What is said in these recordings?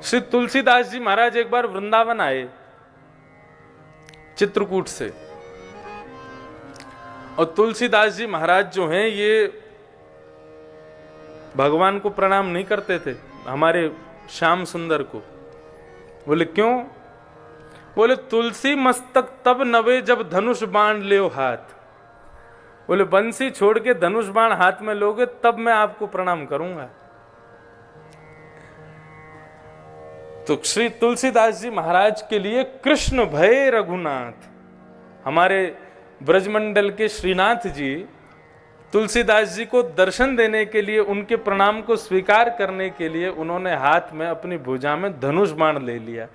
श्री तुलसीदास जी महाराज एक बार वृंदावन आए चित्रकूट से, और तुलसीदास जी महाराज जो हैं ये भगवान को प्रणाम नहीं करते थे, हमारे श्याम सुंदर को। बोले क्यों? बोले तुलसी मस्तक तब नवे जब धनुष बाण ले हाथ। बोले बंसी छोड़ के धनुष बाण हाथ में लोगे तब मैं आपको प्रणाम करूंगा। तो श्री तुलसीदास जी महाराज के लिए कृष्ण भय रघुनाथ, हमारे ब्रजमंडल के श्रीनाथ जी तुलसीदास जी को दर्शन देने के लिए, उनके प्रणाम को स्वीकार करने के लिए उन्होंने हाथ में अपनी भुजा में धनुष बाण ले लिया।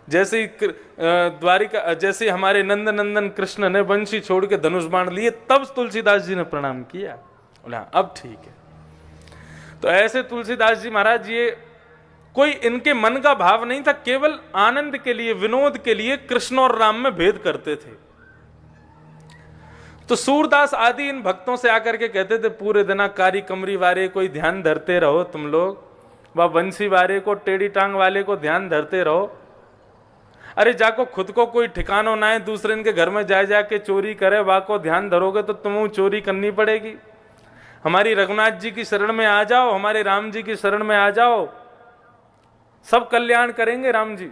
जैसे ही द्वारिका, जैसे हमारे नंद नंदन कृष्ण ने बंशी छोड़ के धनुष बाण लिए, तब तुलसीदास जी ने प्रणाम किया। बोला अब ठीक है। तो ऐसे तुलसीदास जी महाराज, ये कोई इनके मन का भाव नहीं था, केवल आनंद के लिए, विनोद के लिए कृष्ण और राम में भेद करते थे। तो सूरदास आदि इन भक्तों से आकर के कहते थे, पूरे दिन कारी कमरी वाले कोई ध्यान धरते रहो तुम लोग, वह बंसी वाले को, टेढ़ी टांग वाले को ध्यान धरते रहो। अरे जाको खुद को कोई ठिकानो ना है, दूसरे इनके घर में जा जाके चोरी करे, वाह को ध्यान धरोगे तो तुम्हें चोरी करनी पड़ेगी। हमारी रघुनाथ जी की शरण में आ जाओ, हमारे राम जी की शरण में आ जाओ, सब कल्याण करेंगे राम जी।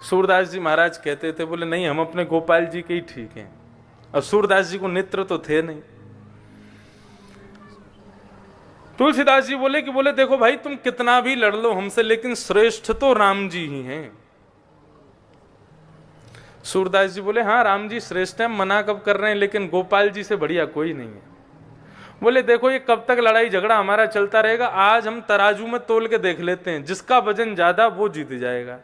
सूरदास जी महाराज कहते थे, बोले नहीं हम अपने गोपाल जी के ही ठीक हैं। अब सूरदास जी को नेत्र तो थे नहीं। तुलसीदास जी बोले कि बोले देखो भाई तुम कितना भी लड़ लो हमसे, लेकिन श्रेष्ठ तो राम जी ही हैं। सूरदास जी बोले हाँ राम जी श्रेष्ठ हैं, मना कब कर रहे हैं, लेकिन गोपाल जी से बढ़िया कोई नहीं है। बोले देखो ये कब तक लड़ाई झगड़ा हमारा चलता रहेगा, आज हम तराजू में तोल के देख लेते हैं, जिसका वजन ज्यादा वो जीत जाएगा।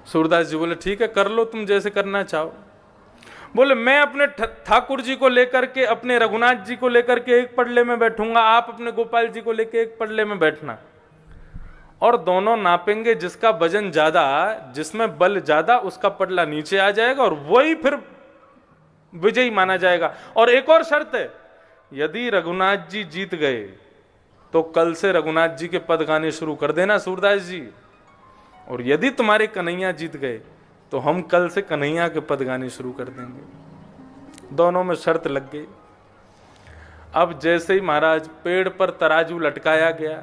सूरदास जी बोले ठीक है कर लो तुम जैसे करना चाहो। बोले मैं अपने ठाकुर जी को लेकर के, अपने रघुनाथ जी को लेकर के एक पडले में बैठूंगा, आप अपने गोपाल जी को लेकर एक पडले में बैठना, और दोनों नापेंगे, जिसका वजन ज्यादा, जिसमें बल ज्यादा, उसका पडला नीचे आ जाएगा और वही फिर विजयी माना जाएगा। और एक और शर्त है, यदि रघुनाथ जी जीत गए तो कल से रघुनाथ जी के पद गाने शुरू कर देना सूरदास जी, और यदि तुम्हारे कन्हैया जीत गए तो हम कल से कन्हैया के पद गाने शुरू कर देंगे। दोनों में शर्त लग गई। अब जैसे ही महाराज पेड़ पर तराजू लटकाया गया,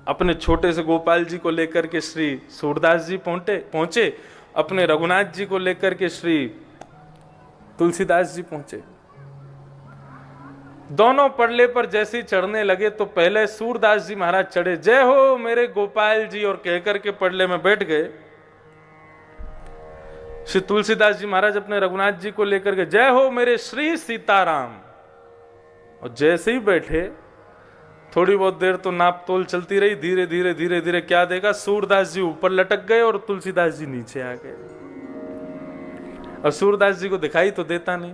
अपने छोटे से गोपाल जी को लेकर के श्री सूरदास जी पहुंचे, अपने रघुनाथ जी को लेकर के श्री तुलसीदास जी पहुंचे। दोनों पडले पर जैसे ही चढ़ने लगे तो पहले सूरदास जी महाराज चढ़े, जय हो मेरे गोपाल जी, और कहकर के पडले में बैठ गए। श्री तुलसीदास जी महाराज अपने रघुनाथ जी को लेकर के, जय हो मेरे श्री सीताराम, और जैसे ही बैठे थोड़ी बहुत देर तो नाप तोल चलती रही, धीरे धीरे धीरे धीरे क्या देखा, सूरदास जी ऊपर लटक गए और तुलसीदास जी नीचे आ गए। और सूरदास जी को दिखाई तो देता नहीं।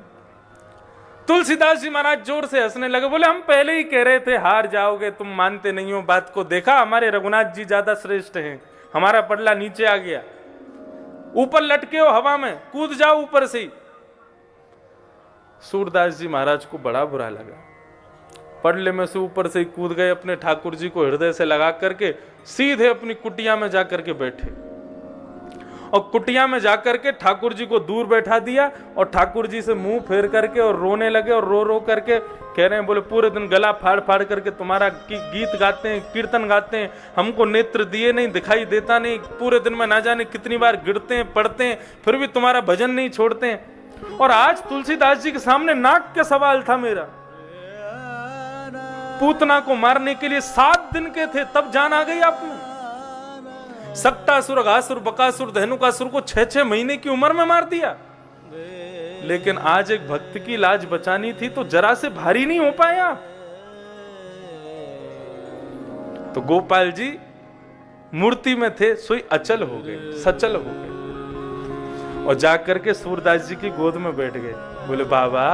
तुलसीदास जी महाराज जोर से हंसने लगे, बोले हम पहले ही कह रहे थे हार जाओगे, तुम मानते नहीं हो बात को, देखा हमारे रघुनाथ जी ज्यादा श्रेष्ठ हैं, हमारा पडला नीचे आ गया, ऊपर लटके हो हवा में, कूद जाओ ऊपर से ही। सूरदास जी महाराज को बड़ा बुरा लगा, पडले में से ऊपर से ही कूद गए, अपने ठाकुर जी को हृदय से लगा करके सीधे अपनी कुटिया में जाकर के बैठे, और कुटिया में जाकर के ठाकुर जी को दूर बैठा दिया, और ठाकुर जी से मुंह फेर करके और रोने लगे, और रो रो करके कह रहे हैं, बोले पूरे दिन गला फाड़ फाड़ करके तुम्हारा गीत गाते हैं, कीर्तन गाते हैं, हमको नेत्र दिए नहीं, दिखाई देता नहीं, पूरे दिन में ना जाने कितनी बार गिरते हैं पढ़ते हैं, फिर भी तुम्हारा भजन नहीं छोड़ते हैं। और आज तुलसीदास जी के सामने नाक का सवाल था मेरा, पूतना को मारने के लिए 7 दिन के थे, तब जान आ गई आप में। सक्टासुर, घासुर, बकासुर, धनुकासुर को 6-6 महीने की उम्र में मार दिया, लेकिन आज एक भक्त की लाज बचानी थी तो जरा से भारी नहीं हो पाया। तो गोपाल जी मूर्ति में थे, सोई अचल हो गए, सचल हो गए, और जाकर के सूरदास जी की गोद में बैठ गए। बोले बाबा,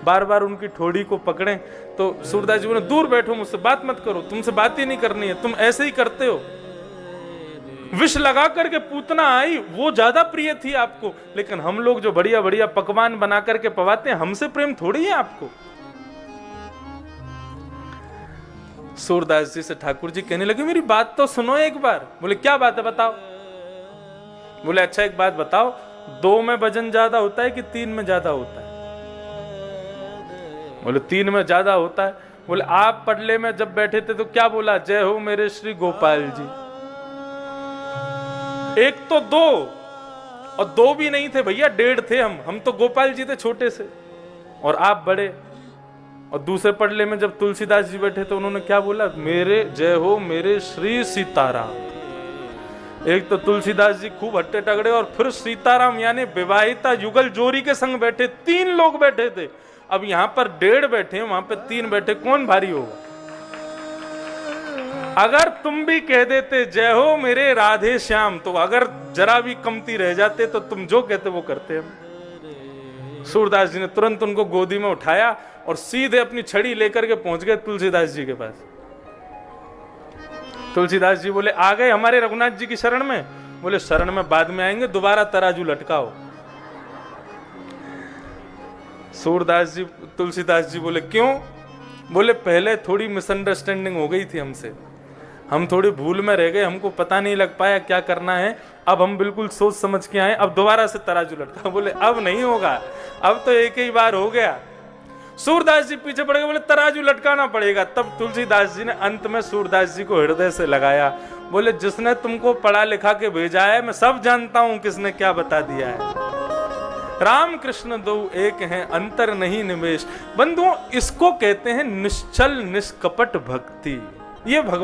बार बार उनकी ठोड़ी को पकड़े तो सूरदास जी बोले दूर बैठो, मुझसे बात मत करो, तुमसे बात ही नहीं करनी है, तुम ऐसे ही करते हो। विष लगा करके पूतना आई, वो ज्यादा प्रिय थी आपको, लेकिन हम लोग जो बढ़िया बढ़िया पकवान बना करके पवाते हैं, हमसे प्रेम थोड़ी है आपको। सूरदास जी से ठाकुर जी कहने लगे मेरी बात तो सुनो एक बार। बोले क्या बात है बताओ। बोले अच्छा एक बात बताओ, 2 में वजन ज्यादा होता है कि 3 में ज्यादा होता है? बोले 3 में ज्यादा होता है। बोले आप पडले में जब बैठे थे तो क्या बोला? जय हो मेरे श्री गोपाल जी। एक तो 2 और 2 भी नहीं थे भैया, 1.5 थे हम तो गोपाल जी थे छोटे से और आप बड़े। और दूसरे पडले में जब तुलसीदास जी बैठे तो उन्होंने क्या बोला? मेरे जय हो मेरे श्री सीताराम। एक तो तुलसीदास जी खूब हट्टे टगड़े और फिर सीताराम यानी विवाहिता युगल जोड़ी के संग बैठे, 3 लोग बैठे थे। अब यहां पर 1.5 बैठे, वहां पे 3 बैठे, कौन भारी होगा? अगर तुम भी कह देते जय हो मेरे राधे श्याम, तो अगर जरा भी कमती रह जाते तो तुम जो कहते वो करते हम। सूरदास जी ने तुरंत उनको गोदी में उठाया और सीधे अपनी छड़ी लेकर के पहुंच गए तुलसीदास जी के पास। तुलसीदास जी बोले आ गए हमारे रघुनाथ जी की शरण में? बोले शरण में बाद में आएंगे, दोबारा तराजू लटकाओ। सूरदास जी तुलसीदास जी बोले क्यों? बोले पहले थोड़ी मिसअंडरस्टैंडिंग हो गई थी हमसे, हम थोड़ी भूल में रह गए, हमको पता नहीं लग पाया क्या करना है। अब हम बिल्कुल सोच समझ के आए, अब दोबारा से तराजू लटका। बोले अब नहीं होगा, अब तो एक ही बार हो गया। सूरदास जी पीछे पड़ गए, बोले तराजू लटकाना पड़ेगा। तब तुलसीदास जी ने अंत में सूरदास जी को हृदय से लगाया। बोले जिसने तुमको पढ़ा लिखा के भेजा है, मैं सब जानता हूं किसने क्या बता दिया है। राम कृष्ण दो एक हैं, अंतर नहीं निमेश। बंधुओं इसको कहते हैं निश्चल निष्कपट भक्ति। ये भगवान